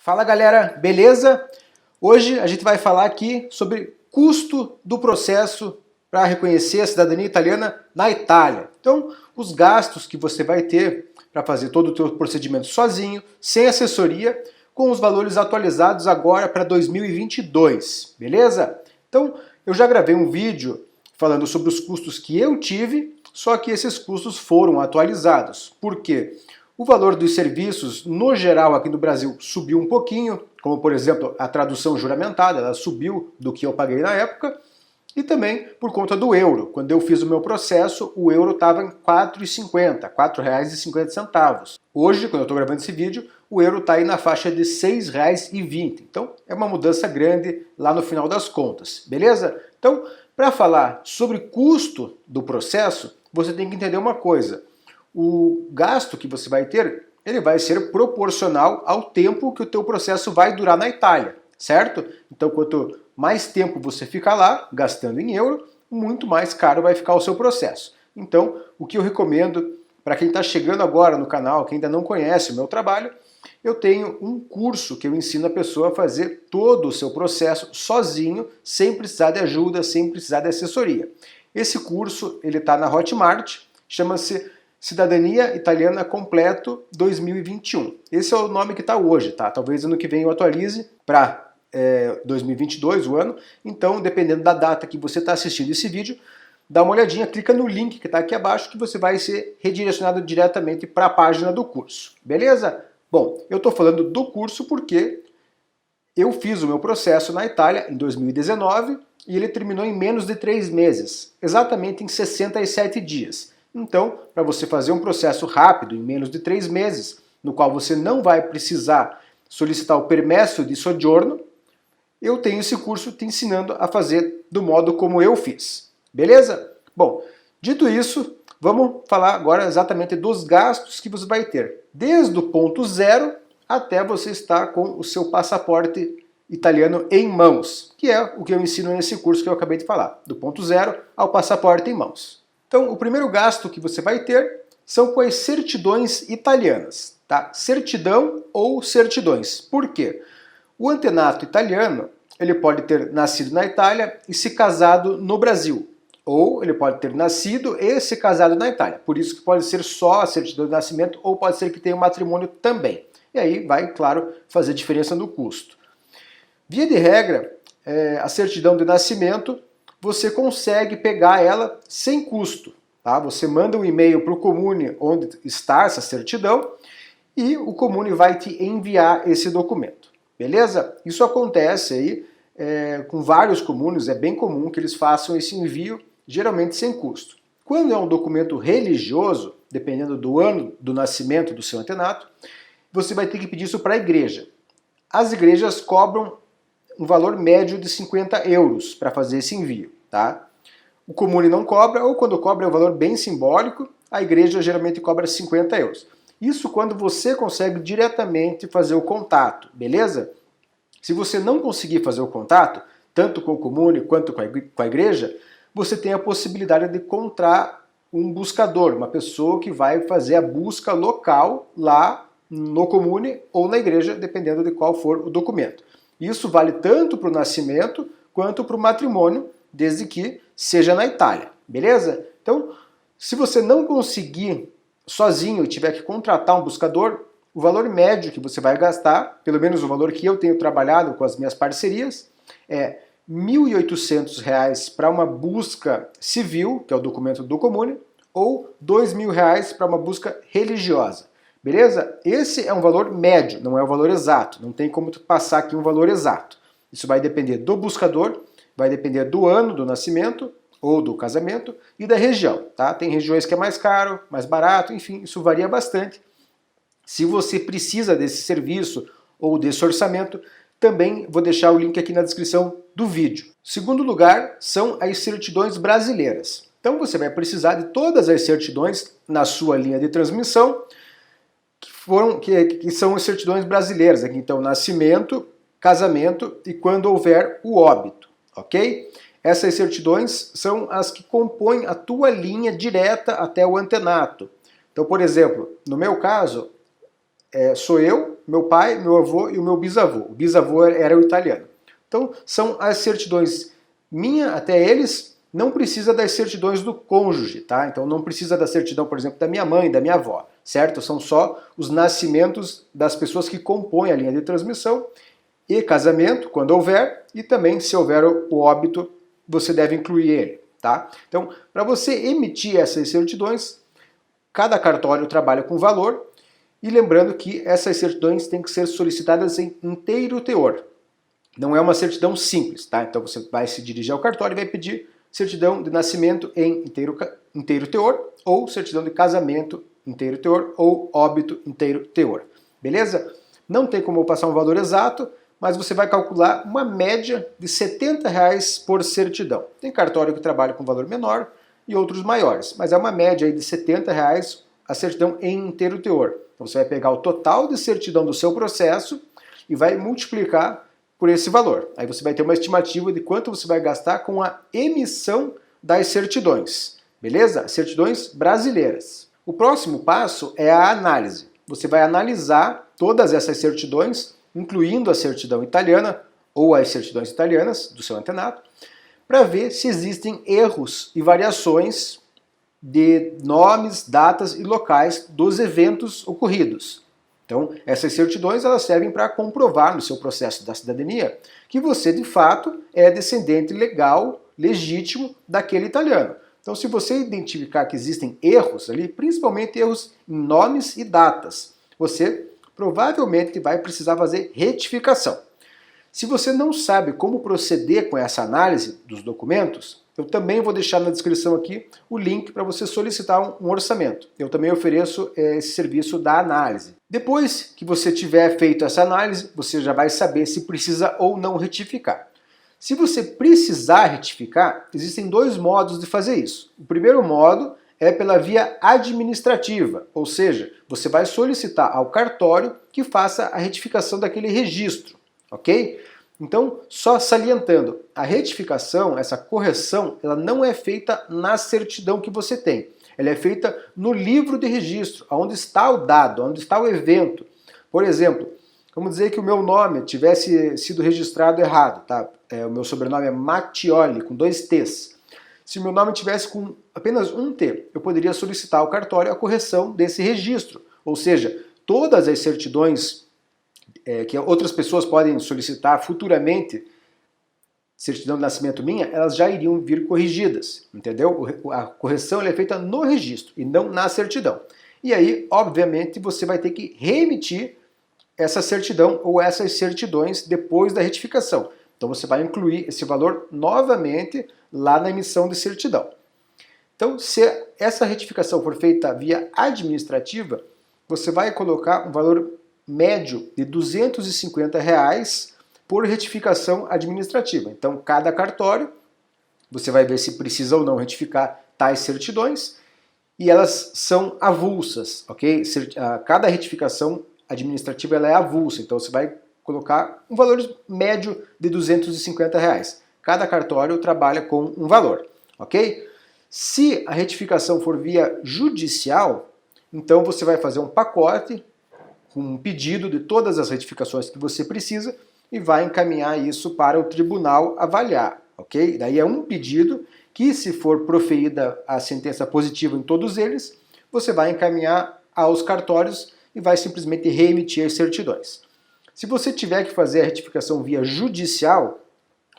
Fala galera, beleza? Hoje a gente vai falar aqui sobre custo do processo para reconhecer a cidadania italiana na Itália. Então, os gastos que você vai ter para fazer todo o teu procedimento sozinho, sem assessoria, com os valores atualizados agora para 2022, beleza? Então, eu já gravei um vídeo falando sobre os custos que eu tive, só que esses custos foram atualizados. Por quê? O valor dos serviços, no geral, aqui no Brasil, subiu um pouquinho, como, por exemplo, a tradução juramentada, ela subiu do que eu paguei na época, e também por conta do euro. Quando eu fiz o meu processo, o euro estava em R$ 4,50, R$ 4,50. Hoje, quando eu estou gravando esse vídeo, o euro está aí na faixa de R$ 6,20. Então, é uma mudança grande lá no final das contas, beleza? Então, para falar sobre custo do processo, você tem que entender uma coisa. O gasto que você vai ter, ele vai ser proporcional ao tempo que o teu processo vai durar na Itália, certo? Então, quanto mais tempo você ficar lá, gastando em euro, muito mais caro vai ficar o seu processo. Então, o que eu recomendo para quem está chegando agora no canal, quem ainda não conhece o meu trabalho, eu tenho um curso que eu ensino a pessoa a fazer todo o seu processo sozinho, sem precisar de ajuda, sem precisar de assessoria. Esse curso, ele está na Hotmart, chama-se Cidadania Italiana Completo 2021. Esse é o nome que está hoje, tá? Talvez ano que vem eu atualize para 2022, o ano. Então, dependendo da data que você está assistindo esse vídeo, dá uma olhadinha, clica no link que está aqui abaixo que você vai ser redirecionado diretamente para a página do curso. Beleza? Bom, eu estou falando do curso porque eu fiz o meu processo na Itália em 2019 e ele terminou em menos de 3 meses, exatamente em 67 dias. Então, para você fazer um processo rápido, em menos de 3 meses, no qual você não vai precisar solicitar o permesso de soggiorno, eu tenho esse curso te ensinando a fazer do modo como eu fiz. Beleza? Bom, dito isso, vamos falar agora exatamente dos gastos que você vai ter, desde o ponto zero até você estar com o seu passaporte italiano em mãos, que é o que eu ensino nesse curso que eu acabei de falar, do ponto zero ao passaporte em mãos. Então, o primeiro gasto que você vai ter são com as certidões italianas, tá? Certidão ou certidões. Por quê? O antenato italiano, ele pode ter nascido na Itália e se casado no Brasil. Ou ele pode ter nascido e se casado na Itália. Por isso que pode ser só a certidão de nascimento ou pode ser que tenha um matrimônio também. E aí vai, claro, fazer diferença no custo. Via de regra, a certidão de nascimento, você consegue pegar ela sem custo. Tá? Você manda um e-mail para o Comune onde está essa certidão e o Comune vai te enviar esse documento. Beleza? Isso acontece aí com vários comunes, é bem comum que eles façam esse envio, geralmente sem custo. Quando é um documento religioso, dependendo do ano do nascimento do seu antenato, você vai ter que pedir isso para a igreja. As igrejas cobram um valor médio de 50 euros para fazer esse envio. Tá? O Comune não cobra, ou quando cobra é um valor bem simbólico, a igreja geralmente cobra 50 euros. Isso quando você consegue diretamente fazer o contato, beleza? Se você não conseguir fazer o contato, tanto com o Comune quanto com a igreja, você tem a possibilidade de encontrar um buscador, uma pessoa que vai fazer a busca local lá no Comune ou na igreja, dependendo de qual for o documento. Isso vale tanto para o nascimento quanto para o matrimônio, desde que seja na Itália, beleza? Então, se você não conseguir sozinho e tiver que contratar um buscador, o valor médio que você vai gastar, pelo menos o valor que eu tenho trabalhado com as minhas parcerias, é R$ 1.800 para uma busca civil, que é o documento do Comune, ou R$ 2.000 para uma busca religiosa. Beleza? Esse é um valor médio, não é o valor exato. Não tem como tu passar aqui um valor exato. Isso vai depender do buscador, vai depender do ano do nascimento ou do casamento e da região. Tá? Tem regiões que é mais caro, mais barato, enfim, isso varia bastante. Se você precisa desse serviço ou desse orçamento, também vou deixar o link aqui na descrição do vídeo. Segundo lugar, são as certidões brasileiras. Então você vai precisar de todas as certidões na sua linha de transmissão, que são as certidões brasileiras. Aqui, então, nascimento, casamento e quando houver o óbito, ok? Essas certidões são as que compõem a tua linha direta até o antenato. Então, por exemplo, no meu caso, sou eu meu pai, meu avô e o meu bisavô. O bisavô era o italiano. Então, são as certidões minha até eles, não precisa das certidões do cônjuge, tá? Então não precisa da certidão, por exemplo, da minha mãe, da minha avó, certo? São só os nascimentos das pessoas que compõem a linha de transmissão e casamento, quando houver, e também, se houver o óbito, você deve incluir ele, tá? Então, para você emitir essas certidões, cada cartório trabalha com valor, e lembrando que essas certidões têm que ser solicitadas em inteiro teor. Não é uma certidão simples, tá? Então você vai se dirigir ao cartório e vai pedir certidão de nascimento em inteiro teor, ou certidão de casamento inteiro teor, ou óbito inteiro teor. Beleza? Não tem como eu passar um valor exato, mas você vai calcular uma média de R$ 70 por certidão. Tem cartório que trabalha com valor menor e outros maiores, mas é uma média aí de R$ 70 a certidão em inteiro teor. Então você vai pegar o total de certidão do seu processo e vai multiplicar por esse valor. Aí você vai ter uma estimativa de quanto você vai gastar com a emissão das certidões. Beleza? Certidões brasileiras. O próximo passo é a análise. Você vai analisar todas essas certidões, incluindo a certidão italiana ou as certidões italianas do seu antenato, para ver se existem erros e variações de nomes, datas e locais dos eventos ocorridos. Então, essas certidões elas servem para comprovar no seu processo da cidadania que você, de fato, é descendente legal, legítimo daquele italiano. Então, se você identificar que existem erros ali, principalmente erros em nomes e datas, você provavelmente vai precisar fazer retificação. Se você não sabe como proceder com essa análise dos documentos, eu também vou deixar na descrição aqui o link para você solicitar um orçamento. Eu também ofereço esse serviço da análise. Depois que você tiver feito essa análise, você já vai saber se precisa ou não retificar. Se você precisar retificar, existem dois modos de fazer isso. O primeiro modo é pela via administrativa, ou seja, você vai solicitar ao cartório que faça a retificação daquele registro, ok? Então, só salientando, a retificação, essa correção, ela não é feita na certidão que você tem. Ela é feita no livro de registro, onde está o dado, onde está o evento. Por exemplo, vamos dizer que o meu nome tivesse sido registrado errado, tá? O meu sobrenome é Mattioli, com 2 T's. Se o meu nome tivesse com apenas um T, eu poderia solicitar ao cartório a correção desse registro. Ou seja, todas as certidões que outras pessoas podem solicitar futuramente, certidão de nascimento minha, elas já iriam vir corrigidas, entendeu? A correção é feita no registro e não na certidão. E aí, obviamente, você vai ter que reemitir essa certidão ou essas certidões depois da retificação. Então você vai incluir esse valor novamente lá na emissão de certidão. Então, se essa retificação for feita via administrativa, você vai colocar um valor médio de R$ 250 por retificação administrativa. Então, cada cartório, você vai ver se precisa ou não retificar tais certidões, e elas são avulsas, ok? Cada retificação administrativa ela é avulsa, então você vai colocar um valor médio de R$ 250. Cada cartório trabalha com um valor, ok? Se a retificação for via judicial, então você vai fazer um pacote com um pedido de todas as retificações que você precisa e vai encaminhar isso para o tribunal avaliar, ok? Daí é um pedido que, se for proferida a sentença positiva em todos eles, você vai encaminhar aos cartórios e vai simplesmente reemitir as certidões. Se você tiver que fazer a retificação via judicial,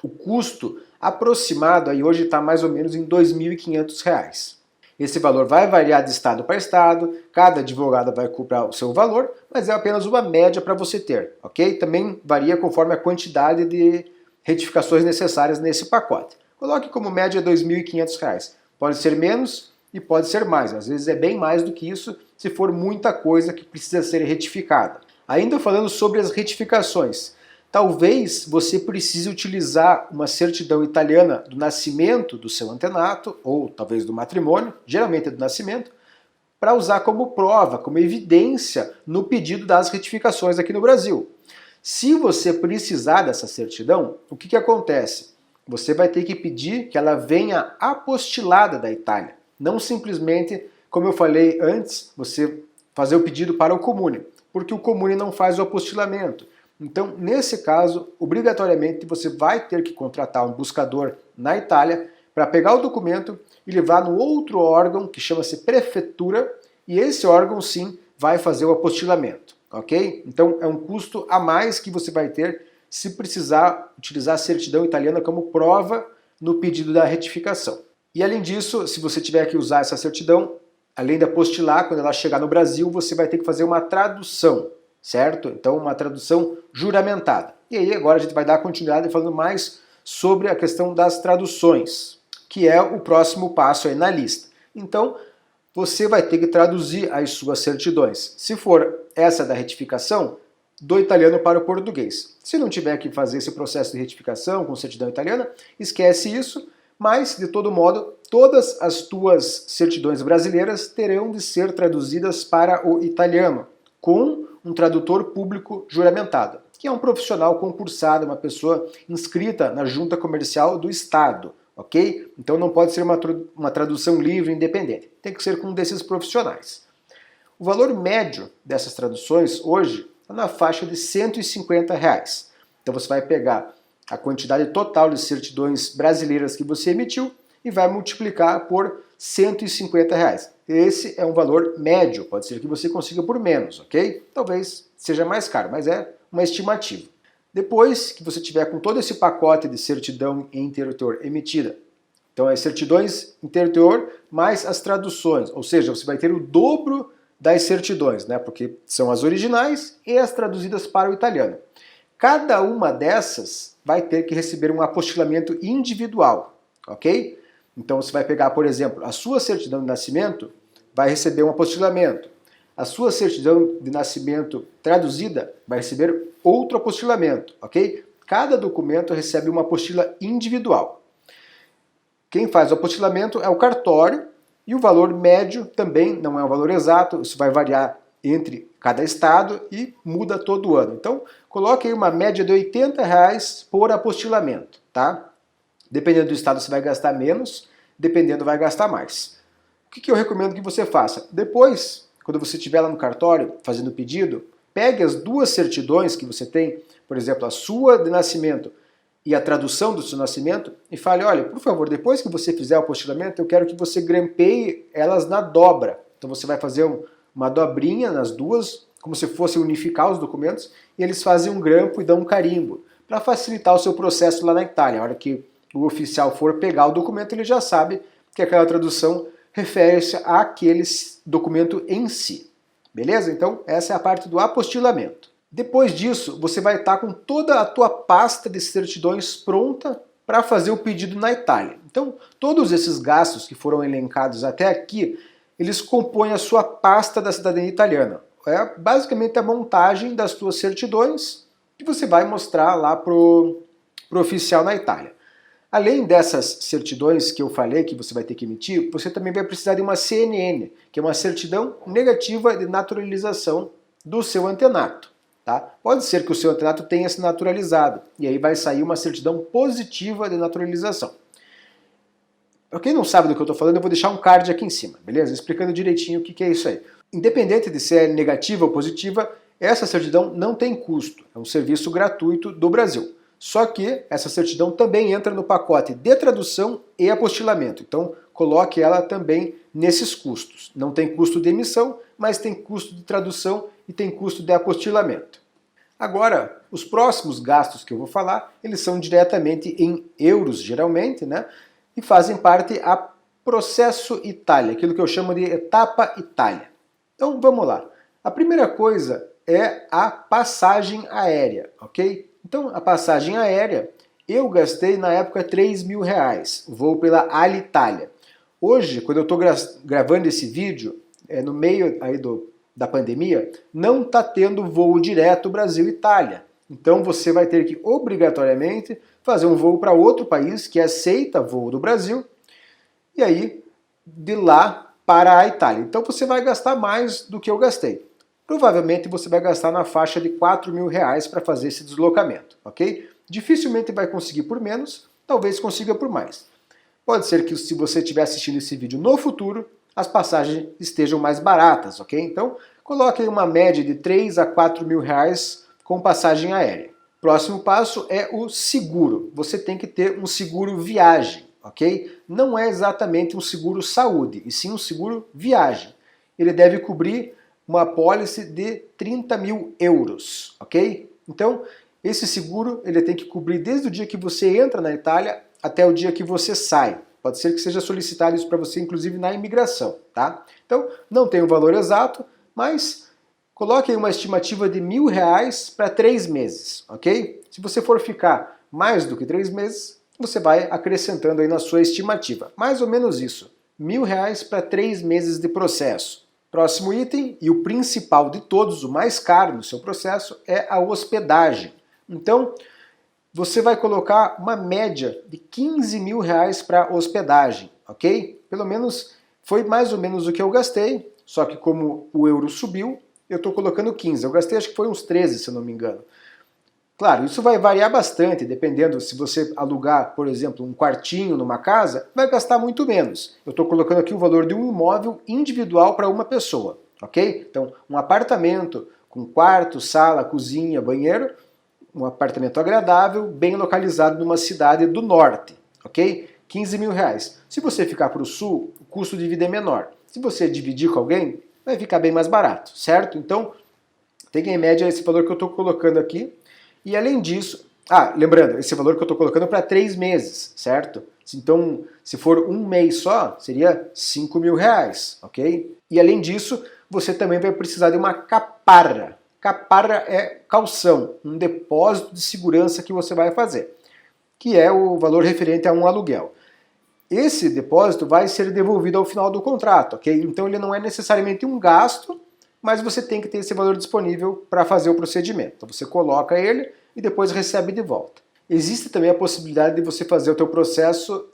o custo aproximado aí hoje está mais ou menos em R$ 2.500. Esse valor vai variar de estado para estado, cada advogado vai cobrar o seu valor, mas é apenas uma média para você ter, ok? Também varia conforme a quantidade de retificações necessárias nesse pacote. Coloque como média R$ 2.500. Pode ser menos e pode ser mais, às vezes é bem mais do que isso se for muita coisa que precisa ser retificada. Ainda falando sobre as retificações, talvez você precise utilizar uma certidão italiana do nascimento do seu antenato, ou talvez do matrimônio, geralmente é do nascimento, para usar como prova, como evidência no pedido das retificações aqui no Brasil. Se você precisar dessa certidão, o que acontece? Você vai ter que pedir que ela venha apostilada da Itália, não simplesmente, como eu falei antes, você fazer o pedido para o comune. porque o Comune não faz o apostilamento. Então, nesse caso, obrigatoriamente você vai ter que contratar um buscador na Itália para pegar o documento e levar no outro órgão, que chama-se prefeitura, e esse órgão sim vai fazer o apostilamento, ok? Então é um custo a mais que você vai ter se precisar utilizar a certidão italiana como prova no pedido da retificação. E além disso, se você tiver que usar essa certidão, além de apostilar, quando ela chegar no Brasil, você vai ter que fazer uma tradução, certo? Então uma tradução juramentada. E aí agora a gente vai dar continuidade falando mais sobre a questão das traduções, que é o próximo passo aí na lista. Então, você vai ter que traduzir as suas certidões. Se for essa da retificação, do italiano para o português. Se não tiver que fazer esse processo de retificação com certidão italiana, esquece isso, mas, de todo modo, todas as tuas certidões brasileiras terão de ser traduzidas para o italiano, com um tradutor público juramentado, que é um profissional concursado, uma pessoa inscrita na junta comercial do Estado, ok? Então não pode ser uma tradução livre e independente, tem que ser com um desses profissionais. O valor médio dessas traduções hoje está na faixa de R$150. Então você vai pegar a quantidade total de certidões brasileiras que você emitiu e vai multiplicar por R$150. Esse é um valor médio, pode ser que você consiga por menos, ok? Talvez seja mais caro, mas é uma estimativa. Depois que você tiver com todo esse pacote de certidão em interteor emitida, então as certidões interteor mais as traduções, ou seja, você vai ter o dobro das certidões, né? Porque são as originais e as traduzidas para o italiano. Cada uma dessas vai ter que receber um apostilamento individual, ok? Então você vai pegar, por exemplo, a sua certidão de nascimento, vai receber um apostilamento. A sua certidão de nascimento traduzida vai receber outro apostilamento, ok? Cada documento recebe uma apostila individual. Quem faz o apostilamento é o cartório e o valor médio também não é um valor exato, isso vai variar entre cada estado e muda todo ano. Então, coloque aí uma média de R$80 por apostilamento, tá? Dependendo do estado você vai gastar menos, dependendo vai gastar mais. O que eu recomendo que você faça? Depois, quando você estiver lá no cartório fazendo o pedido, pegue as duas certidões que você tem, por exemplo, a sua de nascimento e a tradução do seu nascimento, e fale, olha, por favor, depois que você fizer o apostilamento, eu quero que você grampeie elas na dobra. Então você vai fazer uma dobrinha nas duas, como se fosse unificar os documentos, e eles fazem um grampo e dão um carimbo, para facilitar o seu processo lá na Itália. A hora que o oficial for pegar o documento, ele já sabe que aquela tradução refere-se àquele documento em si. Beleza? Então, essa é a parte do apostilamento. Depois disso, você vai estar com toda a tua pasta de certidões pronta para fazer o pedido na Itália. Então, todos esses gastos que foram elencados até aqui, eles compõem a sua pasta da cidadania italiana. É basicamente a montagem das tuas certidões que você vai mostrar lá pro oficial na Itália. Além dessas certidões que eu falei que você vai ter que emitir, você também vai precisar de uma CNN, que é uma certidão negativa de naturalização do seu antenato. Tá? Pode ser que o seu antenato tenha se naturalizado, e aí vai sair uma certidão positiva de naturalização. Para quem não sabe do que eu estou falando, eu vou deixar um card aqui em cima, beleza? Explicando direitinho o que é isso aí. Independente de ser negativa ou positiva, essa certidão não tem custo, é um serviço gratuito do Brasil. Só que essa certidão também entra no pacote de tradução e apostilamento, então coloque ela também nesses custos. Não tem custo de emissão, mas tem custo de tradução e tem custo de apostilamento. Agora, os próximos gastos que eu vou falar, eles são diretamente em euros, geralmente, né? E fazem parte a Processo Itália, aquilo que eu chamo de etapa Itália. Então, vamos lá. A primeira coisa é a passagem aérea, ok? Então, a passagem aérea, eu gastei na época R$3.000, voo pela Alitalia. Hoje, quando eu estou gravando esse vídeo, no meio aí da pandemia, não está tendo voo direto Brasil-Itália. Então você vai ter que, obrigatoriamente, fazer um voo para outro país que aceita voo do Brasil, e aí de lá para a Itália. Então você vai gastar mais do que eu gastei. Provavelmente você vai gastar na faixa de R$4.000 para fazer esse deslocamento, ok? Dificilmente vai conseguir por menos, talvez consiga por mais. Pode ser que se você estiver assistindo esse vídeo no futuro, as passagens estejam mais baratas, ok? Então, coloque aí uma média de 3 a 4 mil reais com passagem aérea. Próximo passo é o seguro. Você tem que ter um seguro viagem, ok? Não é exatamente um seguro saúde, e sim um seguro viagem. Ele deve cobrir uma apólice de 30 mil euros, ok? Então, esse seguro ele tem que cobrir desde o dia que você entra na Itália até o dia que você sai. Pode ser que seja solicitado isso para você, inclusive, na imigração, tá? Então, não tem o valor exato, mas coloque aí uma estimativa de R$ 1.000 para 3 meses, ok? Se você for ficar mais do que 3 meses, você vai acrescentando aí na sua estimativa. Mais ou menos isso. R$ 1.000 para 3 meses de processo. Próximo item, e o principal de todos, o mais caro no seu processo, é a hospedagem. Então, você vai colocar uma média de 15 mil reais para hospedagem, ok? Pelo menos, foi mais ou menos o que eu gastei, só que como o euro subiu, eu estou colocando 15. Eu gastei acho que foi uns 13, se eu não me engano. Claro, isso vai variar bastante, dependendo se você alugar, por exemplo, um quartinho numa casa, vai gastar muito menos. Eu estou colocando aqui o valor de um imóvel individual para uma pessoa, ok? Então, um apartamento com quarto, sala, cozinha, banheiro, um apartamento agradável, bem localizado numa cidade do norte, ok? 15 mil reais. Se você ficar para o sul, o custo de vida é menor. Se você dividir com alguém, vai ficar bem mais barato, certo? Então, tenha em média esse valor que eu estou colocando aqui. E além disso, lembrando, esse valor que eu estou colocando para 3 meses, certo? Então, se for um mês só, seria 5 mil reais, ok? E além disso, você também vai precisar de uma caparra. Caparra é calção, um depósito de segurança que você vai fazer, que é o valor referente a um aluguel. Esse depósito vai ser devolvido ao final do contrato, ok? Então ele não é necessariamente um gasto, mas você tem que ter esse valor disponível para fazer o procedimento. Então você coloca ele e depois recebe de volta. Existe também a possibilidade de você fazer o teu processo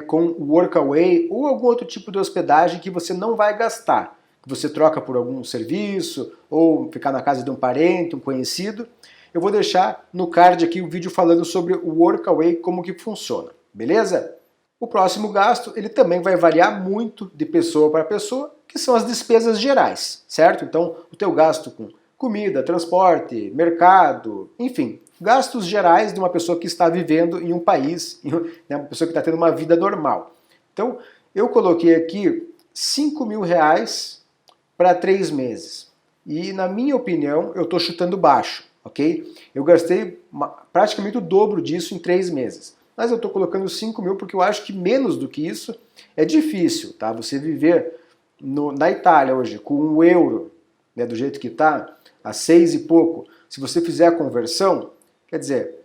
com Workaway ou algum outro tipo de hospedagem que você não vai gastar, que você troca por algum serviço ou ficar na casa de um parente, um conhecido. Eu vou deixar no card aqui o vídeo falando sobre o Workaway, como que funciona, beleza? O próximo gasto, ele também vai variar muito de pessoa para pessoa, que são as despesas gerais, certo? Então, o teu gasto com comida, transporte, mercado, enfim, gastos gerais de uma pessoa que está vivendo em um país, né, uma pessoa que está tendo uma vida normal. Então, eu coloquei aqui 5 mil reais para 3 meses. E, na minha opinião, eu estou chutando baixo, ok? Eu gastei praticamente o dobro disso em 3 meses. Mas eu estou colocando 5 mil porque eu acho que menos do que isso é difícil, tá? Você viver na Itália hoje com o euro, né, do jeito que está, a 6 e pouco, se você fizer a conversão, quer dizer,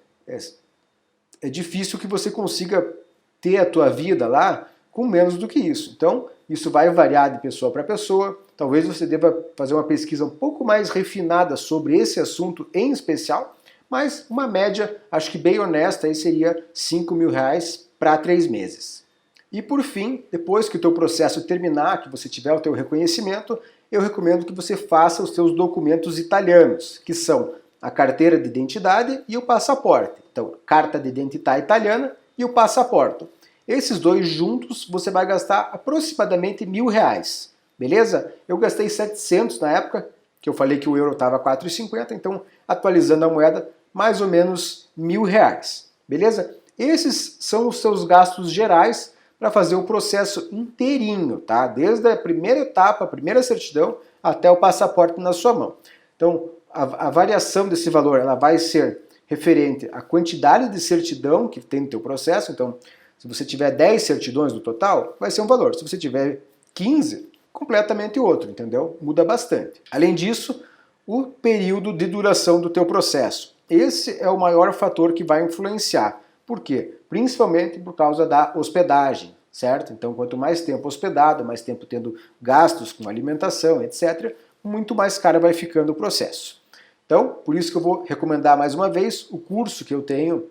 é difícil que você consiga ter a tua vida lá com menos do que isso. Então, isso vai variar de pessoa para pessoa. Talvez você deva fazer uma pesquisa um pouco mais refinada sobre esse assunto em especial, mas uma média, acho que bem honesta, aí seria 5 mil reais para 3 meses. E por fim, depois que o teu processo terminar, que você tiver o teu reconhecimento, eu recomendo que você faça os seus documentos italianos, que são a carteira de identidade e o passaporte. Então, carta de identità italiana e o passaporte. Esses dois juntos você vai gastar aproximadamente R$ 1.000, beleza? Eu gastei 700 na época, que eu falei que o euro estava 4,50, então atualizando a moeda, mais ou menos R$ 1.000, beleza? Esses são os seus gastos gerais para fazer o processo inteirinho, tá? Desde a primeira etapa, a primeira certidão, até o passaporte na sua mão. Então, a variação desse valor ela vai ser referente à quantidade de certidão que tem no teu processo. Então, se você tiver 10 certidões no total, vai ser um valor. Se você tiver 15, completamente outro, entendeu? Muda bastante. Além disso, o período de duração do teu processo. Esse é o maior fator que vai influenciar. Por quê? Principalmente por causa da hospedagem, certo? Então, quanto mais tempo hospedado, mais tempo tendo gastos com alimentação, etc., muito mais caro vai ficando o processo. Então, por isso que eu vou recomendar mais uma vez o curso que eu tenho,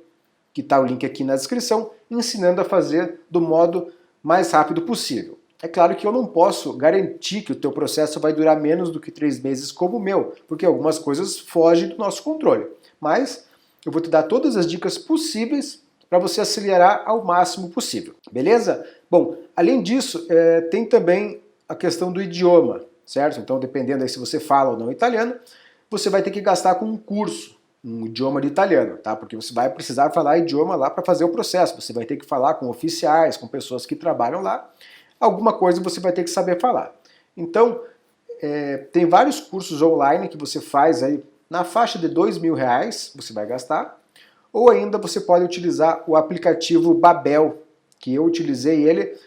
que está o link aqui na descrição, ensinando a fazer do modo mais rápido possível. É claro que eu não posso garantir que o teu processo vai durar menos do que 3 meses como o meu, porque algumas coisas fogem do nosso controle. Mas eu vou te dar todas as dicas possíveis para você acelerar ao máximo possível, beleza? Bom, além disso, tem também a questão do idioma, certo? Então, dependendo aí se você fala ou não italiano, você vai ter que gastar com um curso, um idioma de italiano, tá? Porque você vai precisar falar idioma lá para fazer o processo. Você vai ter que falar com oficiais, com pessoas que trabalham lá. Alguma coisa você vai ter que saber falar. Então, tem vários cursos online que você faz aí na faixa de R$ 2.000, você vai gastar. Ou ainda você pode utilizar o aplicativo Babel, que eu utilizei ele.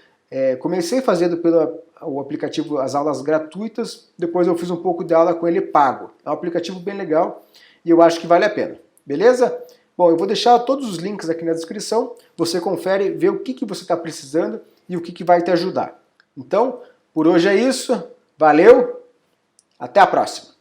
Comecei fazendo pelo aplicativo as aulas gratuitas, depois eu fiz um pouco de aula com ele pago. É um aplicativo bem legal e eu acho que vale a pena. Beleza? Bom, eu vou deixar todos os links aqui na descrição. Você confere, vê o que você está precisando e o que vai te ajudar. Então, por hoje é isso. Valeu, até a próxima!